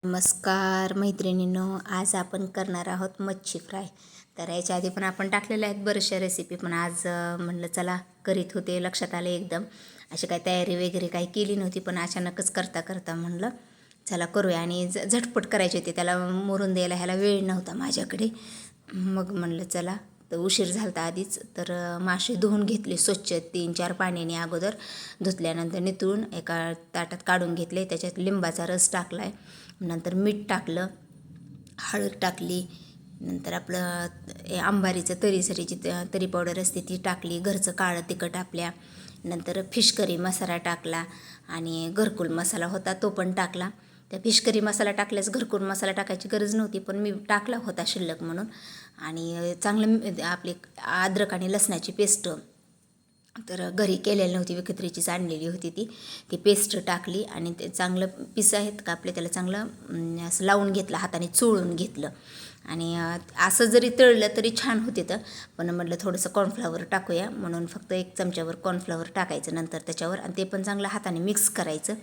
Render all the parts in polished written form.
नमस्कार मैत्रिणींनो, आज आपण करणार आहोत मच्छी फ्राय. तर याच्या आधी पण आपण टाकलेल्या आहेत बऱ्याचशा रेसिपी, पण आज म्हणलं चला करीत होते, लक्षात आले एकदम. अशी काही तयारी वगैरे काही केली नव्हती, पण अचानकच करता करता म्हणलं चला करूया. आणि झटपट करायची होती, त्याला मोरून द्यायला ह्याला वेळ नव्हता माझ्याकडे. मग म्हणलं चला, तर उशीर झाला आधीच. तर मासे धुवून घेतले स्वच्छ 3-4 पाण्याने अगोदर. धुतल्यानंतर नितळून एका ताटात काढून घेतले. त्याच्यात लिंबाचा रस टाकला आहे, नंतर मीठ टाकलं, हळद टाकली, नंतर आपलं अंबारीचं तरीसरीची तरी पावडर असते ती टाकली, घरचं काळं तिखट आपल्या, नंतर फिश करी मसाला टाकला आणि घरकुल मसाला होता तो पण टाकला. त्या फिश करी मसाला टाकल्यास घरकुल मसाला टाकायची गरज नव्हती, पण मी टाकला होता शिल्लक म्हणून. आणि चांगलं आपली अद्रक आणि लसणाची पेस्ट तर घरी केलेली नव्हती, विकत्रीचीच आणलेली होती ती पेस्ट टाकली आणि ते चांगलं पीस आहेत का आपले त्याला चांगलं असं लावून घेतलं, हाताने चोळून घेतलं. आणि असं जरी तळलं तरी छान होते. तर पण म्हटलं थोडंसं कॉर्नफ्लॉवर टाकूया म्हणून फक्त 1 चमच्यावर कॉर्नफ्लॉवर टाकायचं नंतर त्याच्यावर, आणि ते पण चांगलं हाताने मिक्स करायचं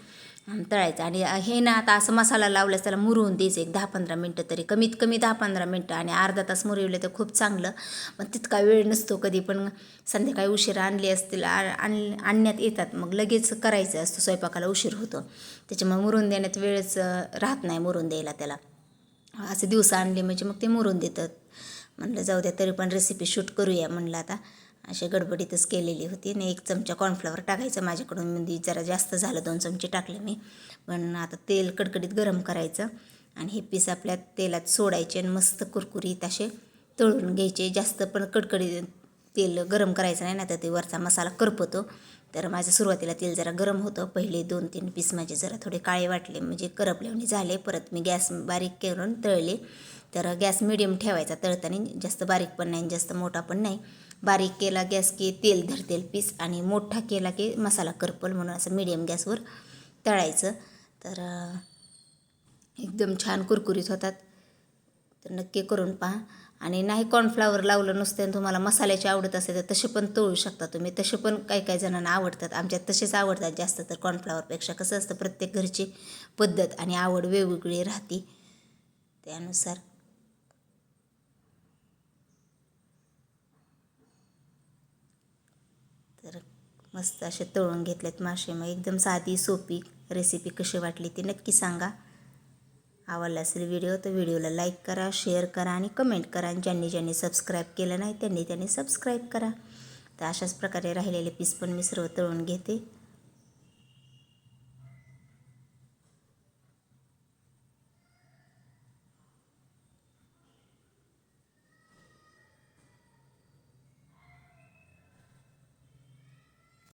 आणि तळायचं. आणि हे ना आता असं मसाला लावल्यास त्याला मुरवून द्यायचं 10-15 मिनटं तरी, कमीत कमी 10-15 मिनटं. आणि अर्धा तास मुरवलं तर खूप चांगलं. पण तितका वेळ नसतो कधी, पण संध्याकाळी उशिरा आणली असतील आणण्यात येतात, मग लगेच करायचं असतं, स्वयंपाकाला उशीर होतो, त्याच्यामुळे मुरून देण्यात वेळच राहत नाही मुरून द्यायला त्याला. असे दिवस आणले म्हणजे मग ते मुरून देतात. म्हणलं जाऊ द्या, तरी पण रेसिपी शूट करूया म्हणलं आता. अशी गडबडीतच केलेली होती. आणि 1 चमचा कॉर्नफ्लॉवर टाकायचं माझ्याकडून, म्हणजे जरा जास्त झालं, 2 चमचे टाकले मी. पण आता तेल कडकडीत गरम करायचं आणि हे पीस आपल्या तेलात सोडायचे आणि मस्त कुरकुरीत असे तळून घ्यायचे. जास्त पण कडकडीत तेल गरम करायचं नाही, तर ते वरचा मसाला करपतो. तर माझं सुरुवातीला तेल जरा गरम होतं, पहिले 2-3 पीस माझे जरा थोडे काळे वाटले, म्हणजे करपल्याने झाले. परत मी गॅस बारीक करून तळले. तर गॅस मिडियम ठेवायचा तळताना, जास्त बारीक पण नाही जास्त मोठा पण नाही. बारीक केला गॅस की तेल धरतेल पीस, आणि मोठा केला की मसाला करपल, म्हणून असं मिडियम गॅसवर तळायचं. तर एकदम छान कुरकुरीत होतात. तर नक्की करून पहा. आणि नाही कॉर्नफ्लॉवर लावलं नुसतं आणि तुम्हाला मसाल्याचे आवडत असेल तर तसे पण तळू शकता तुम्ही. तसे पण काही जणांना आवडतात, आमच्यात तसेच आवडतात जास्त तर कॉर्नफ्लॉवरपेक्षा. कसं असतं, प्रत्येक घरची पद्धत आणि आवड वेगवेगळी राहते, त्यानुसार. तर मस्त असे तळून घेतलेत मासे. मग एकदम साधी सोपी रेसिपी कशी वाटली ती नक्की सांगा. आवडला असेल व्हिडिओ तर व्हिडिओला लाईक करा, शेअर करा आणि कमेंट करा. आणि ज्यांनी सबस्क्राईब केलं नाही त्यांनी सबस्क्राईब करा. तर अशाच प्रकारे राहिलेले पीस पण मी सर्व तळून घेते.